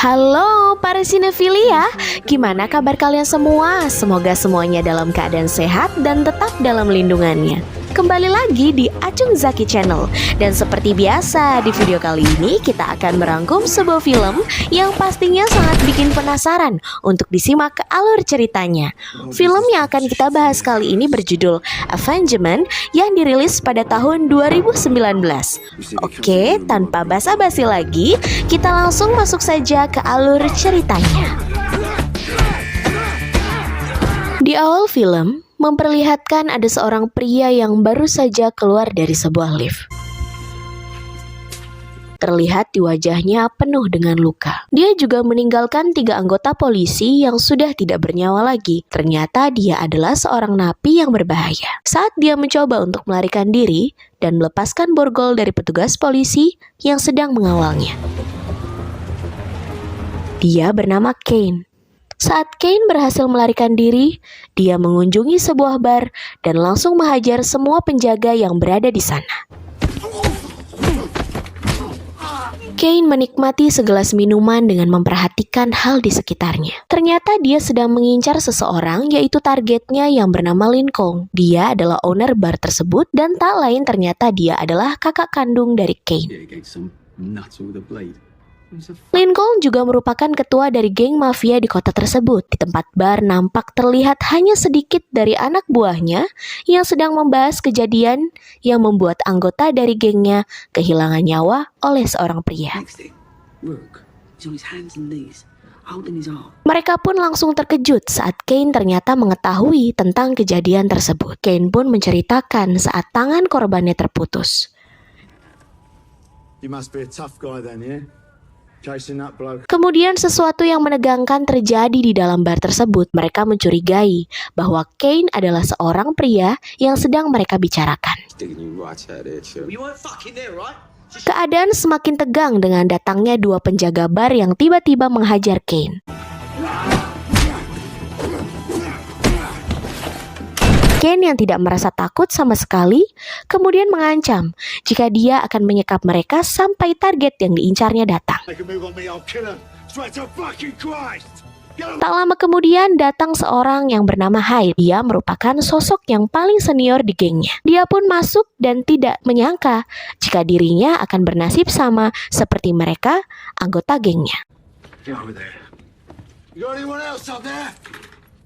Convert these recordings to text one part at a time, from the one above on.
Halo para sinefilia, gimana kabar kalian semua? Semoga semuanya dalam keadaan sehat dan tetap dalam lindungannya. Kembali lagi di Acung Zaki Channel. Dan seperti biasa, di video kali ini kita akan merangkum sebuah film yang pastinya sangat bikin penasaran untuk disimak ke alur ceritanya. Film yang akan kita bahas kali ini berjudul Avengement yang dirilis pada tahun 2019. Oke, tanpa basa-basi lagi, kita langsung masuk saja ke alur ceritanya. Di awal film memperlihatkan ada seorang pria yang baru saja keluar dari sebuah lift. Terlihat di wajahnya penuh dengan luka. Dia juga meninggalkan 3 anggota polisi yang sudah tidak bernyawa lagi. Ternyata dia adalah seorang napi yang berbahaya. Saat dia mencoba untuk melarikan diri dan melepaskan borgol dari petugas polisi yang sedang mengawalnya. Dia bernama Kane. Saat Kane berhasil melarikan diri, dia mengunjungi sebuah bar dan langsung menghajar semua penjaga yang berada di sana. Kane menikmati segelas minuman dengan memperhatikan hal di sekitarnya. Ternyata dia sedang mengincar seseorang, yaitu targetnya yang bernama Lincoln. Dia adalah owner bar tersebut dan tak lain ternyata dia adalah kakak kandung dari Kane. Lincoln juga merupakan ketua dari geng mafia di kota tersebut. Di tempat bar nampak terlihat hanya sedikit dari anak buahnya yang sedang membahas kejadian yang membuat anggota dari gengnya kehilangan nyawa oleh seorang pria. Mereka pun langsung terkejut saat Kane ternyata mengetahui tentang kejadian tersebut. Kane pun menceritakan saat tangan korbannya terputus. Kemudian sesuatu yang menegangkan terjadi di dalam bar tersebut. Mereka mencurigai bahwa Kane adalah seorang pria yang sedang mereka bicarakan. Keadaan semakin tegang dengan datangnya 2 penjaga bar yang tiba-tiba menghajar Kane. Kane yang tidak merasa takut sama sekali, kemudian mengancam jika dia akan menyekap mereka sampai target yang diincarnya datang. Tak lama kemudian datang seorang yang bernama Hyde. Dia merupakan sosok yang paling senior di gengnya. Dia pun masuk dan tidak menyangka jika dirinya akan bernasib sama seperti mereka, anggota gengnya.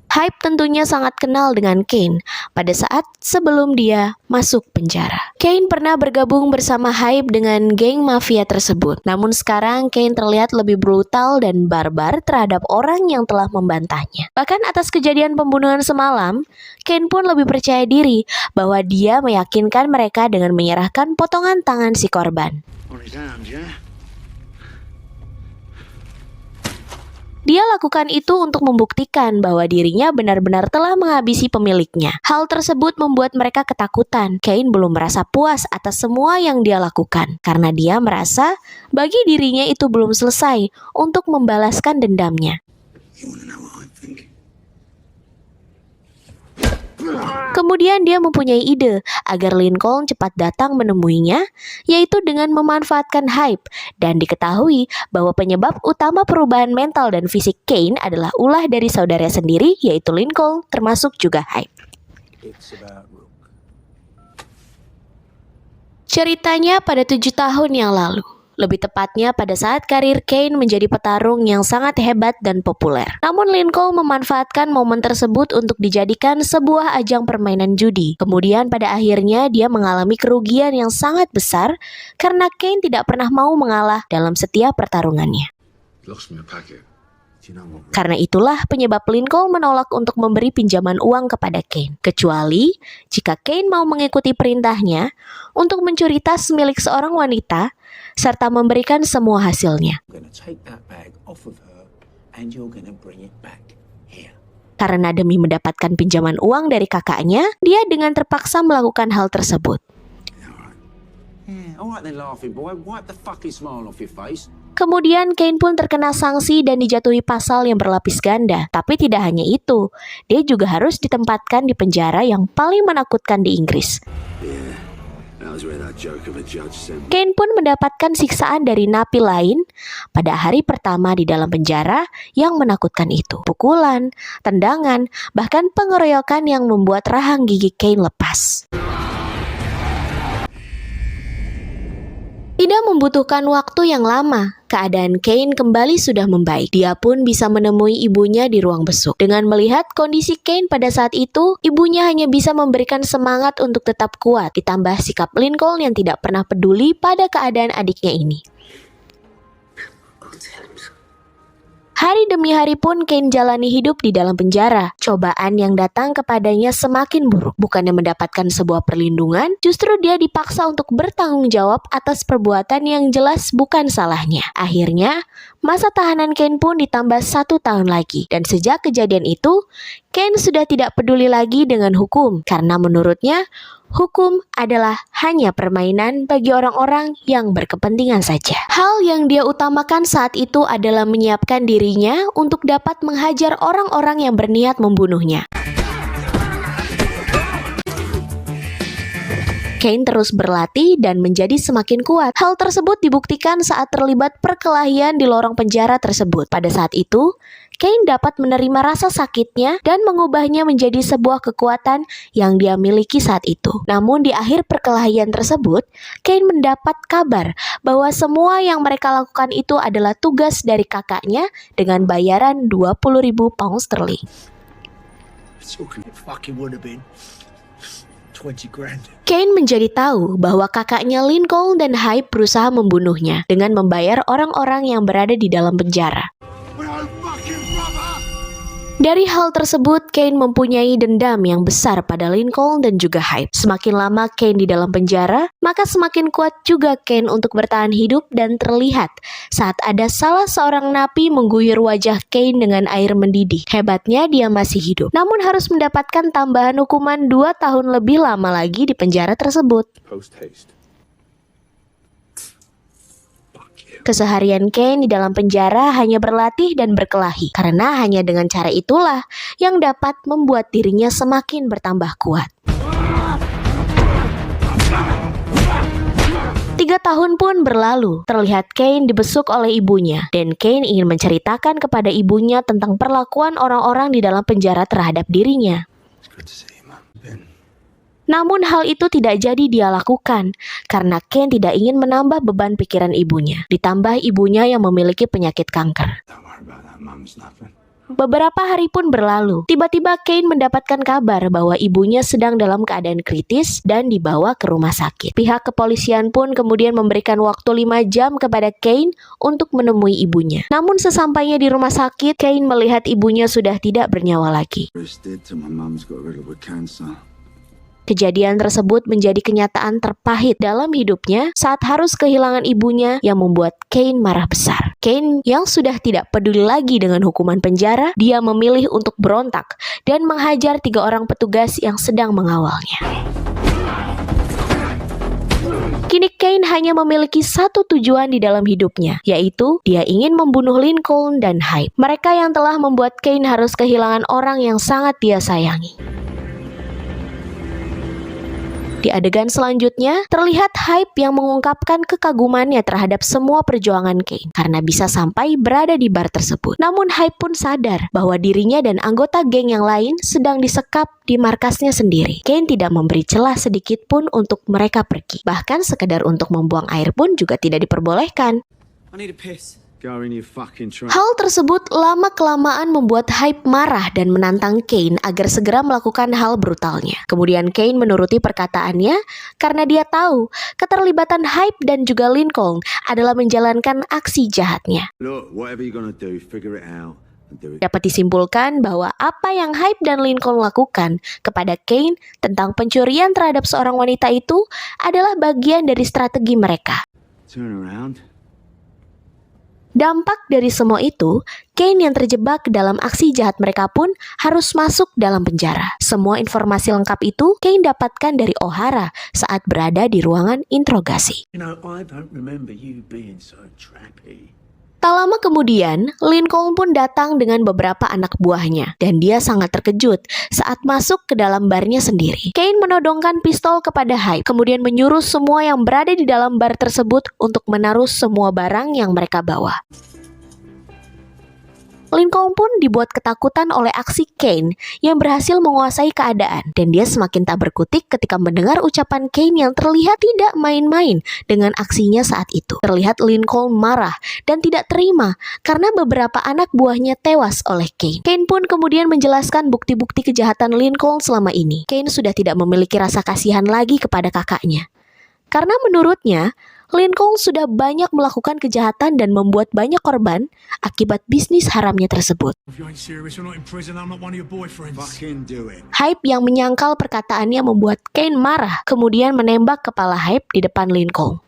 Hyde tentunya sangat kenal dengan Kane pada saat sebelum dia masuk penjara. Kane pernah bergabung bersama Hyde dengan geng mafia tersebut. Namun sekarang Kane terlihat lebih brutal dan barbar terhadap orang yang telah membantahnya. Bahkan atas kejadian pembunuhan semalam, Kane pun lebih percaya diri bahwa dia meyakinkan mereka dengan menyerahkan potongan tangan si korban. Dia lakukan itu untuk membuktikan bahwa dirinya benar-benar telah menghabisi pemiliknya. Hal tersebut membuat mereka ketakutan. Kane belum merasa puas atas semua yang dia lakukan, karena dia merasa bagi dirinya itu belum selesai untuk membalaskan dendamnya. Kemudian dia mempunyai ide agar Lincoln cepat datang menemuinya, yaitu dengan memanfaatkan Hyde, dan diketahui bahwa penyebab utama perubahan mental dan fisik Kane adalah ulah dari saudara sendiri, yaitu Lincoln, termasuk juga Hyde. Ceritanya pada 7 tahun yang lalu. Lebih tepatnya pada saat karir Kane menjadi petarung yang sangat hebat dan populer. Namun Lincoln memanfaatkan momen tersebut untuk dijadikan sebuah ajang permainan judi. Kemudian pada akhirnya dia mengalami kerugian yang sangat besar karena Kane tidak pernah mau mengalah dalam setiap pertarungannya. Karena itulah penyebab Lincoln menolak untuk memberi pinjaman uang kepada Kane. Kecuali jika Kane mau mengikuti perintahnya untuk mencuri tas milik seorang wanita serta memberikan semua hasilnya. Karena demi mendapatkan pinjaman uang dari kakaknya, dia dengan terpaksa melakukan hal tersebut. Kemudian Kane pun terkena sanksi dan dijatuhi pasal yang berlapis ganda. Tapi tidak hanya itu, dia juga harus ditempatkan di penjara yang paling menakutkan di Inggris. Kane pun mendapatkan siksaan dari napi lain pada hari pertama di dalam penjara yang menakutkan itu. Pukulan, tendangan, bahkan pengeroyokan yang membuat rahang gigi Kane lepas. Tidak membutuhkan waktu yang lama, keadaan Kane kembali sudah membaik. Dia pun bisa menemui ibunya di ruang besuk. Dengan melihat kondisi Kane pada saat itu, ibunya hanya bisa memberikan semangat untuk tetap kuat, ditambah sikap Lincoln yang tidak pernah peduli pada keadaan adiknya ini. Hari demi hari pun Kane jalani hidup di dalam penjara. Cobaan yang datang kepadanya semakin buruk. Bukannya mendapatkan sebuah perlindungan, justru dia dipaksa untuk bertanggung jawab atas perbuatan yang jelas bukan salahnya. Akhirnya, masa tahanan Kane pun ditambah 1 tahun lagi. Dan sejak kejadian itu, Kane sudah tidak peduli lagi dengan hukum. Karena menurutnya, hukum adalah hanya permainan bagi orang-orang yang berkepentingan saja. Hal yang dia utamakan saat itu adalah menyiapkan dirinya untuk dapat menghajar orang-orang yang berniat membunuhnya. Kane terus berlatih dan menjadi semakin kuat. Hal tersebut dibuktikan saat terlibat perkelahian di lorong penjara tersebut. Pada saat itu, Kane dapat menerima rasa sakitnya dan mengubahnya menjadi sebuah kekuatan yang dia miliki saat itu. Namun di akhir perkelahian tersebut, Kane mendapat kabar bahwa semua yang mereka lakukan itu adalah tugas dari kakaknya dengan bayaran 20.000 pound sterling. Kane menjadi tahu bahwa kakaknya Lincoln dan Hype berusaha membunuhnya dengan membayar orang-orang yang berada di dalam penjara. Dari hal tersebut, Kane mempunyai dendam yang besar pada Lincoln dan juga Hype. Semakin lama Kane di dalam penjara, maka semakin kuat juga Kane untuk bertahan hidup dan terlihat saat ada salah seorang napi mengguyur wajah Kane dengan air mendidih. Hebatnya dia masih hidup, namun harus mendapatkan tambahan hukuman 2 tahun lebih lama lagi di penjara tersebut. Keseharian Kane di dalam penjara hanya berlatih dan berkelahi, karena hanya dengan cara itulah yang dapat membuat dirinya semakin bertambah kuat. 3 tahun pun berlalu, terlihat Kane dibesuk oleh ibunya, dan Kane ingin menceritakan kepada ibunya tentang perlakuan orang-orang di dalam penjara terhadap dirinya. Namun hal itu tidak jadi dia lakukan, karena Kane tidak ingin menambah beban pikiran ibunya, ditambah ibunya yang memiliki penyakit kanker. Beberapa hari pun berlalu, tiba-tiba Kane mendapatkan kabar bahwa ibunya sedang dalam keadaan kritis dan dibawa ke rumah sakit. Pihak kepolisian pun kemudian memberikan waktu 5 jam kepada Kane untuk menemui ibunya. Namun sesampainya di rumah sakit, Kane melihat ibunya sudah tidak bernyawa lagi. Kejadian tersebut menjadi kenyataan terpahit dalam hidupnya saat harus kehilangan ibunya yang membuat Kane marah besar. Kane yang sudah tidak peduli lagi dengan hukuman penjara, dia memilih untuk berontak dan menghajar 3 orang petugas yang sedang mengawalnya. Kini Kane hanya memiliki satu tujuan di dalam hidupnya, yaitu dia ingin membunuh Lincoln dan Hype. Mereka yang telah membuat Kane harus kehilangan orang yang sangat dia sayangi. Di adegan selanjutnya, terlihat Hype yang mengungkapkan kekagumannya terhadap semua perjuangan Kane karena bisa sampai berada di bar tersebut. Namun Hype pun sadar bahwa dirinya dan anggota geng yang lain sedang disekap di markasnya sendiri. Kane tidak memberi celah sedikit pun untuk mereka pergi. Bahkan sekedar untuk membuang air pun juga tidak diperbolehkan. Hal tersebut lama-kelamaan membuat Hype marah dan menantang Kane agar segera melakukan hal brutalnya. Kemudian Kane menuruti perkataannya karena dia tahu keterlibatan Hype dan juga Lincoln adalah menjalankan aksi jahatnya. Dapat disimpulkan bahwa apa yang Hype dan Lincoln lakukan kepada Kane tentang pencurian terhadap seorang wanita itu adalah bagian dari strategi mereka. Dampak dari semua itu, Kane yang terjebak dalam aksi jahat mereka pun harus masuk dalam penjara. Semua informasi lengkap itu Kane dapatkan dari O'Hara saat berada di ruangan interogasi. Tak lama kemudian, Lincoln pun datang dengan beberapa anak buahnya, dan dia sangat terkejut saat masuk ke dalam barnya sendiri. Kane menodongkan pistol kepada Hype, kemudian menyuruh semua yang berada di dalam bar tersebut untuk menaruh semua barang yang mereka bawa. Lincoln pun dibuat ketakutan oleh aksi Kane yang berhasil menguasai keadaan, dan dia semakin tak berkutik ketika mendengar ucapan Kane yang terlihat tidak main-main dengan aksinya saat itu. Terlihat Lincoln marah dan tidak terima karena beberapa anak buahnya tewas oleh Kane. Kane pun kemudian menjelaskan bukti-bukti kejahatan Lincoln selama ini. Kane sudah tidak memiliki rasa kasihan lagi kepada kakaknya. Karena menurutnya, Lincoln sudah banyak melakukan kejahatan dan membuat banyak korban akibat bisnis haramnya tersebut. Hype yang menyangkal perkataannya membuat Kane marah, kemudian menembak kepala Hype di depan Lincoln.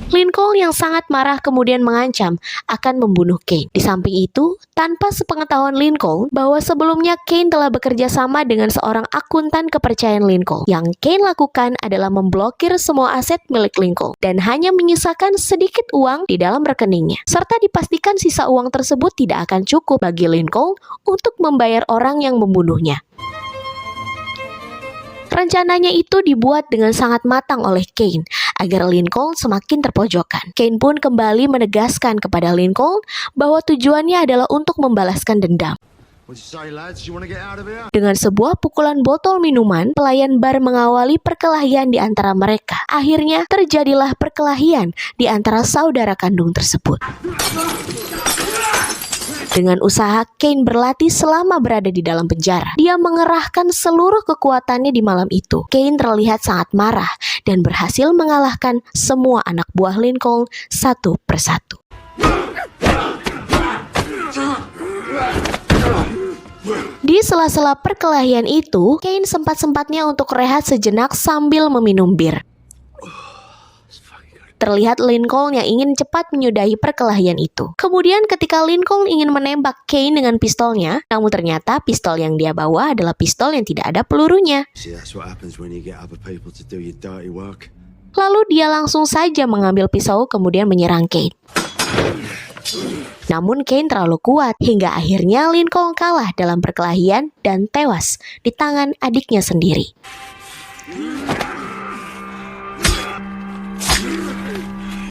Lincoln yang sangat marah kemudian mengancam akan membunuh Kane. Di samping itu, tanpa sepengetahuan Lincoln bahwa sebelumnya Kane telah bekerja sama dengan seorang akuntan kepercayaan Lincoln. Yang Kane lakukan adalah memblokir semua aset milik Lincoln dan hanya menyisakan sedikit uang di dalam rekeningnya. Serta dipastikan sisa uang tersebut tidak akan cukup bagi Lincoln untuk membayar orang yang membunuhnya. Rencananya itu dibuat dengan sangat matang oleh Kane agar Lincoln semakin terpojokan. Kane pun kembali menegaskan kepada Lincoln bahwa tujuannya adalah untuk membalaskan dendam. Dengan sebuah pukulan botol minuman, pelayan bar mengawali perkelahian di antara mereka. Akhirnya terjadilah perkelahian di antara saudara kandung tersebut. Dengan usaha Kane berlatih selama berada di dalam penjara, dia mengerahkan seluruh kekuatannya di malam itu. Kane terlihat sangat marah dan berhasil mengalahkan semua anak buah Lincoln satu persatu. Di sela-sela perkelahian itu, Kane sempat-sempatnya untuk rehat sejenak sambil meminum bir. Terlihat Lincoln yang ingin cepat menyudahi perkelahian itu. Kemudian ketika Lincoln ingin menembak Kane dengan pistolnya, namun ternyata pistol yang dia bawa adalah pistol yang tidak ada pelurunya. Lalu dia langsung saja mengambil pisau kemudian menyerang Kane. Namun Kane terlalu kuat hingga akhirnya Lincoln kalah dalam perkelahian dan tewas di tangan adiknya sendiri.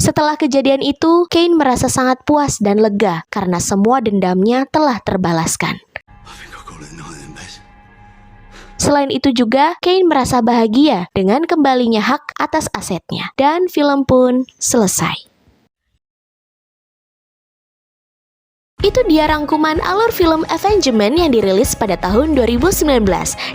Setelah kejadian itu, Kane merasa sangat puas dan lega karena semua dendamnya telah terbalaskan. Selain itu juga, Kane merasa bahagia dengan kembalinya hak atas asetnya. Dan film pun selesai. Itu dia rangkuman alur film Avengement yang dirilis pada tahun 2019.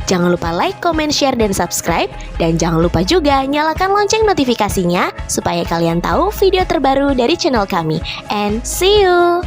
Jangan lupa like, comment, share, dan subscribe. Dan jangan lupa juga nyalakan lonceng notifikasinya supaya kalian tahu video terbaru dari channel kami. And see you!